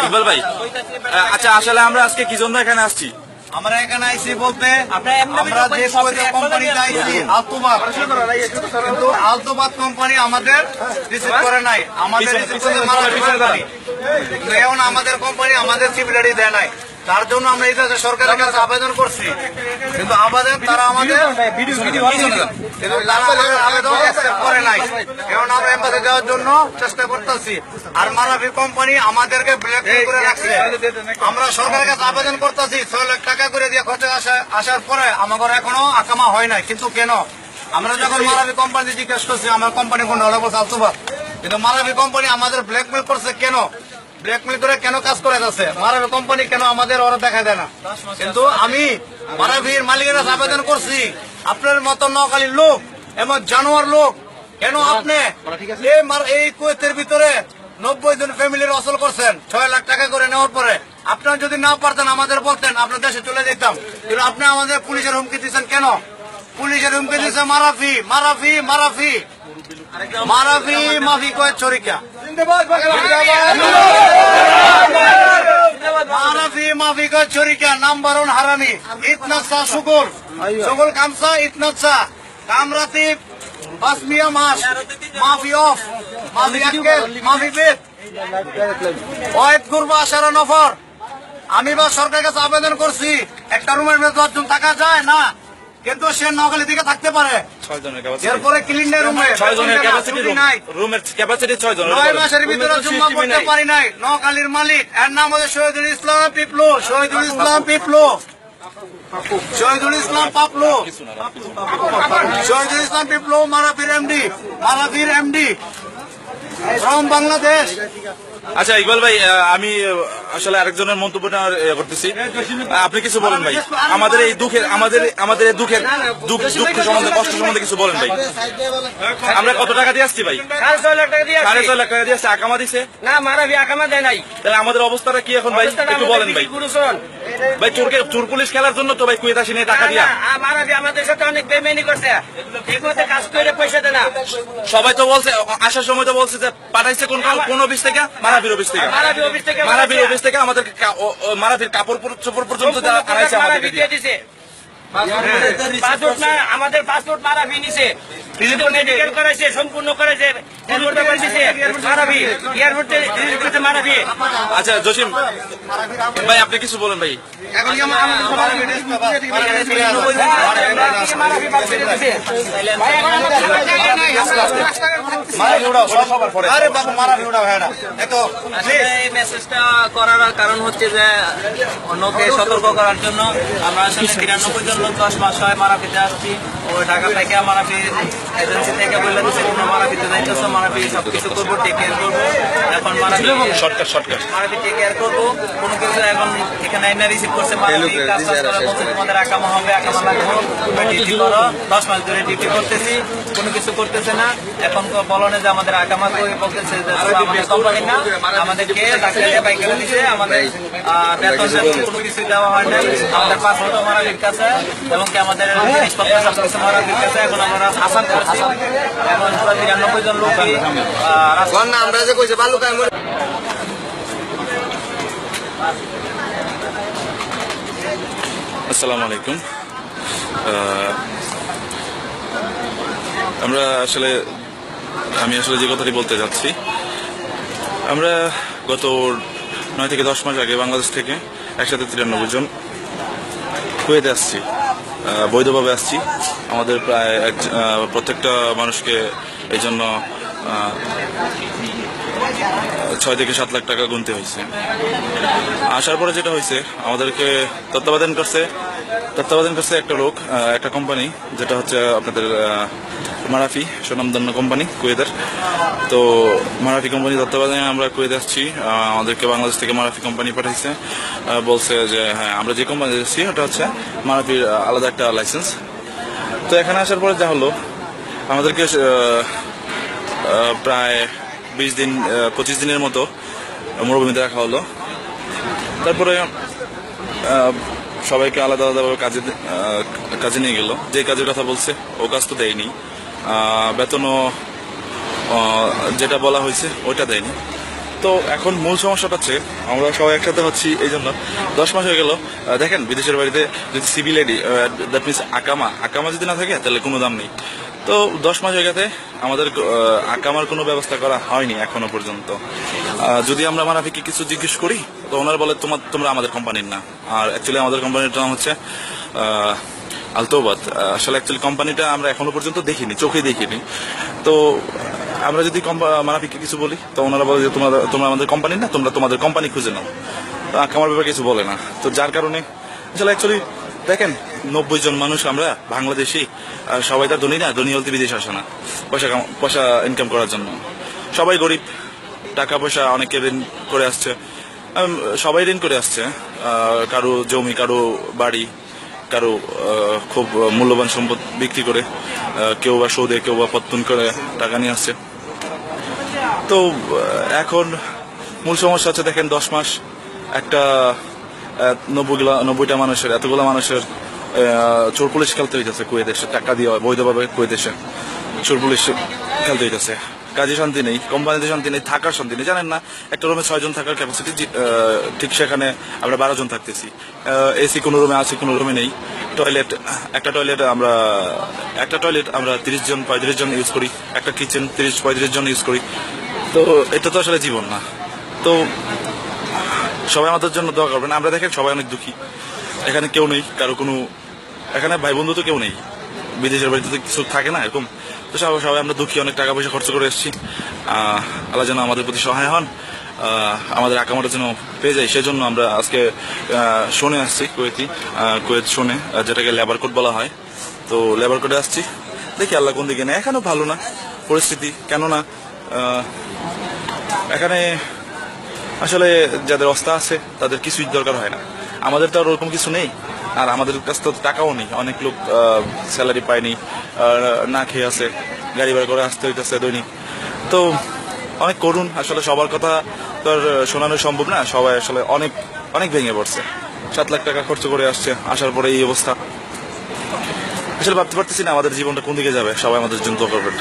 ইকবাল ভাই, আচ্ছা আসলে আমরা আজকে কি জন্য এখানে আসছি? আমরা এখানে আইসি বলতে আমরা যে কোম্পানিতে আইসি আলতোবাদ, কিন্তু আলতোবাদ কোম্পানি আমাদের রিসিভ করে নাই, আমাদের রিসিভ করে মারাঠি কোম্পানি। এখন আমাদের কোম্পানি আমাদের সিভিলারি দেয় নাই, তার জন্য আমরা এই দেশে সরকারের কাছে আবেদন করছি, কিন্তু তারা আমাদের আবেদন অ্যাকসেপ্ট করে নাই। এখন আমরা এম্বাসি দেওয়ার জন্য চেষ্টা করতেছি, আর মারাঠি কোম্পানি আমাদেরকে ব্ল্যাকমেল করে রাখছে। আমরা সরকারের কাছে আবেদন করতেছি 6 লাখ টাকা করে দিয়ে খরচ আসার পরে আমাদের এখনো আকামা হয় নাই। কিন্তু কেন? আমরা যখন মারাঠি কোম্পানি জিজ্ঞেস করছি আমার কোম্পানি কোন আলতোবাদ, কিন্তু মারাঠি কোম্পানি আমাদের ব্ল্যাকমেল করছে। কেন ব্ল্যাকমেল করে কেন কাজ করে যাচ্ছে? মারাঠি কোম্পানি কেন আমাদের ওরা দেখা দেয় না? কিন্তু আমি মারাঠির মালিকের কাছে আবেদন করছি, আপনার মতো নকালীর লোক এমন জানোয়ার লোক কেন আপনি এই কুয়েতের ভিতরে 90 জন ফ্যামিলির অসল করছেন 6 লাখ টাকা করে নেওয়ার পরে? আপনার যদি না পারতেন আমাদের বলতেন, আপনার দেশে চলে যেতাম। কিন্তু আপনি আমাদের পুলিশের হুমকি দিচ্ছেন কেন? পুলিশের হুমকি দিচ্ছে মারাফি মারাফি মারাফি মারাফি মাফি কয়ে চরিকা মারাফি মাফি কয়ে চরিকা নাম্বার 1 হারামি ইতনাসা শুকুর শুকুর কামসা ইতনাসা কামরাতি বাসমিয়া মাস মাফি অফ মাফি আকেল মাফি বেত ওয়েট করবো 18 নফর। আমি বা সরকারের কাছে আবেদন করছি, একটা রুমের মধ্যে 10 জন থাকা যায় না, কিন্তু সে নগালি দিকে থাকতে পারে। 6 জনের ক্যাপাসিটি, এরপরে ক্লিনের রুমে 6 জনের ক্যাপাসিটি, রুমের ক্যাপাসিটি 6 জন। 9 মাসের ভিতরে জুম্মা করতে পারি নাই। নগালির মালিক এর নাম হচ্ছে শহীদুল ইসলাম পিপলু, শহীদুল ইসলাম পিপলু, শহীদুল ইসলাম পাপলু, শহীদুল ইসলাম পিপলু মারাফির এমডি ফ্রম বাংলাদেশ। আচ্ছা ইকবাল ভাই, আমি আসলে আরেকজনের মন্তব্যটা করতেছি, আপনি কিছু বলেন ভাই। আমাদের এই দুঃখের আমাদের এই দুঃখের দুঃখ সম্বন্ধে, কষ্ট সম্বন্ধে কিছু বলেন ভাই। আমরা কত টাকা দিয়ে আসছি ভাই? 6.5 লাখ টাকা দিয়ে 6.5 লাখ টাকা দিয়ে আসছি। আকামা দিছে না? মারাফি আকামা দেয় নাই। তাহলে আমাদের অবস্থাটা কি এখন ভাই একটু বলেন ভাই। ভাই চোর পুলিশ খেলার জন্য তো ভাই কুয়েত আসেনি টাকা দিয়া। মারাফি আমাদের সাথে অনেক বেইমানি করছে, ঠিক মতো কাজ করে পয়সা দেয় না। সবাই তো বলছে, আসার সময় তো বলছে যে পাঠাইছে কোন অফিস থেকে? মারাফির অফিস থেকে। মারাফির অফিস থেকে আমাদের মারাফির কাপড় চোপড় পর্যন্ত আনাইছে আমাদের দিয়ে। পাসপোর্ট না, আমাদের পাসপোর্ট মারাফি নিছে, মেডিকেল করেছে, সম্পূর্ণ করেছে, মারাফি এয়ারপোর্টে মারাফি। আচ্ছা জসিম ভাই, আপনি কিছু বলেন ভাই। মেসেজটা করার কারণ হচ্ছে যে অন্যকে সতর্ক করার জন্য। আমরা আসলে 93 জন লোক 10 মাস হয় মারাফিতে আসছি। ওই ঢাকা থেকে মারাফি এজেন্সি থেকে বললে দিচ্ছে কোনো মারাফিতে যাইতেছে, মারাফি সবকিছু করবো, টেক কেয়ার করবো। এখন মারাফি টেক কেয়ার করবো, কোনো কিছু এখন এখানে এনে রিসিভ করছে মারাফি, কাজ করা বলছে তোমাদের আকামা হবে, আকামা লাগবে, ডিউটি করো। 10 মাস ধরে ডিউটি করতেছি, কোনো কিছু করতেছে না। এখন তো বলনে যে আমাদের আকামা করে বলতেছে যে আমাদের কোম্পানি না, আমাদেরকে ডাক্তারে পাইকারি দিচ্ছে, আমাদের বেতন কোনো কিছু দেওয়া হয় না। আমাদের পাসপোর্টও মারাফির কাছে এবং কি আমাদের জিনিসপত্র সবকিছু মারাফির কাছে। এখন আমরা আসান করছি, এখন 93 জন লোক আমরা যে কইছে বালুকায়। আসসালামু আলাইকুম। আমি আসলে যে কথাটি বলতে যাচ্ছি, আমরা গত 9 থেকে 10 মাস আগে বাংলাদেশ থেকে একসাথে 93 জন কুয়েতে আসছি, বৈধভাবে আসছি। আমাদের প্রায় প্রত্যেকটা মানুষকে এই জন্য 6 থেকে 7 লাখ টাকা গুনতে হয়েছে। আসার পরে যেটা হয়েছে, আমাদেরকে তত্ত্বাবধান করছে একটা লোক, একটা কোম্পানি, যেটা হচ্ছে আপনাদের মারাফি, সুনামধন্য কোম্পানি কুয়েতের। তো মারাফি কোম্পানি তত্ত্বাবধানে আমরা কুয়েতে আসছি। আমাদেরকে বাংলাদেশ থেকে মারাফি কোম্পানি পাঠাইছে, বলছে যে হ্যাঁ আমরা যে কোম্পানি এসেছি ওটা হচ্ছে মারাফির আলাদা একটা লাইসেন্স। তো এখানে আসার পরে যা হলো, আমাদেরকে প্রায় 25 দিনের মতো মরুভূমিতে রাখা হলো। তারপরে সবাইকে আলাদা আলাদাভাবে কাজে নিয়ে গেল। যে কাজের কথা বলছে ও কাজ তো দেয়নি, বেতনও যেটা বলা হয়েছে ওইটা দেয়নি। তো এখন মূল সমস্যাটা হচ্ছে আমরা সবাই একসাথে হচ্ছি এই জন্য 10 মাস হয়ে গেল। দেখেন বিদেশের বাড়িতে যদি সিভিল আইডি দ্যাট মিনস আকামা যদি না থাকে তাহলে কোনো দাম নেই। তো 10 মাস হয়ে গেছে আমাদের আকামার কোনো ব্যবস্থা করা হয়নি এখনো পর্যন্ত। যদি আমরা মানাফিকে কিছু জিজ্ঞেস করি তো ওনারা বলে তোমরা আমাদের কোম্পানির না। আর অ্যাকচুয়ালি আমাদের কোম্পানির নাম হচ্ছে আলতোবাদ। আসলে অ্যাকচুয়ালি কোম্পানিটা আমরা এখনো পর্যন্ত দেখিনি, চোখে দেখিনি। তো আমরা যদি মানাফিককে কিছু বলি তো ওনারা বলে যে তোমরা আমাদের কোম্পানি না, তোমরা তোমাদের কোম্পানি খুঁজে নাও। তো আমার ব্যাপারে কিছু বলে না। তো যার কারণে আসলে অ্যাকচুয়ালি দেখেন 90 জন মানুষ আমরা বাংলাদেশি, আর সবাই তার ধনী না, ধনী হলতে বিদেশে আসে না পয়সা ইনকাম করার জন্য। সবাই গরিব, টাকা পয়সা অনেকে ঋণ করে আসছে, সবাই ঋণ করে আসছে। কারো জমি, কারো বাড়ি, কারো খুব মূল্যবান সম্পদ বিক্রি করে, কেউ বা সৌদে, কেউ বা পত্তন করে টাকা নিয়ে আসছে। তো এখন মূল সমস্যা হচ্ছে দেখেন 10 মাস একটা 90টা মানুষের, এতগুলো মানুষের চোর পুলিশ খেলতে হইতেছে কুয়েত দেশে, টাকা দিয়ে বৈধভাবে কুয়েত দেশে চোর পুলিশ খেলতে হইতেছে। কাজে শান্তি নেই, কোম্পানিতে শান্তি নেই, থাকার শান্তি নেই। জানেন না একটা রুমে 6 জন থাকার ক্যাপাসিটি, ঠিক সেখানে আমরা 12 জন থাকতেছি। এসি কোনো রুমে আছে, কোনো রুমে নেই। একটা টয়লেট আমরা 30-35 জন ইউজ করি। একটা কিচেন 30-35 জন ইউজ করি। তো এটা তো আসলে জীবন না। তো সবাই আমাদের জন্য দোয়া করবেন। আমরা দেখেন সবাই অনেক দুঃখী, এখানে কেউ নেই কারো কোনো, এখানে ভাই বন্ধু তো কেউ নেই, বিদেশের বাড়িতে তো কিছু থাকে না এরকম। তো সবাই আমরা দুঃখী, অনেক টাকা পয়সা খরচ করে এসেছি। আল্লাহ যেন আমাদের প্রতি সহায় হন, আমাদের আকামাটা যেন পেয়ে যায়, সেজন্য আমরা আজকে শোনে আসছি, কুয়েত শোনে, যেটাকে লেবার কোড বলা হয়। তো লেবার কোডে আসছি, দেখি আল্লাহ কোন দিকে নেয়। এখানেও ভালো না পরিস্থিতি, কেননা এখানে আসলে যাদের অবস্থা আছে তাদের কিছুই দরকার হয় না। আমাদের তো আর ওরকম কিছু নেই, আর আমাদের কাছে তো টাকাও নেই। অনেক লোক স্যালারি পায়নি, না খেয়ে আছে, গাড়ি ভাড়া করে আসতে হইতেছে দৈনিক। তো অনেক করুণ। আসলে সবার কথা তো আর শোনানো সম্ভব না। সবাই আসলে অনেক অনেক ভেঙে পড়ছে। 7 লাখ টাকা খরচ করে আসছে, আসার পরে এই অবস্থা। আসলে ভাবতে পারতেছি না আমাদের জীবনটা কোন দিকে যাবে। সবাই আমাদের জন্য দোয়া করবেন।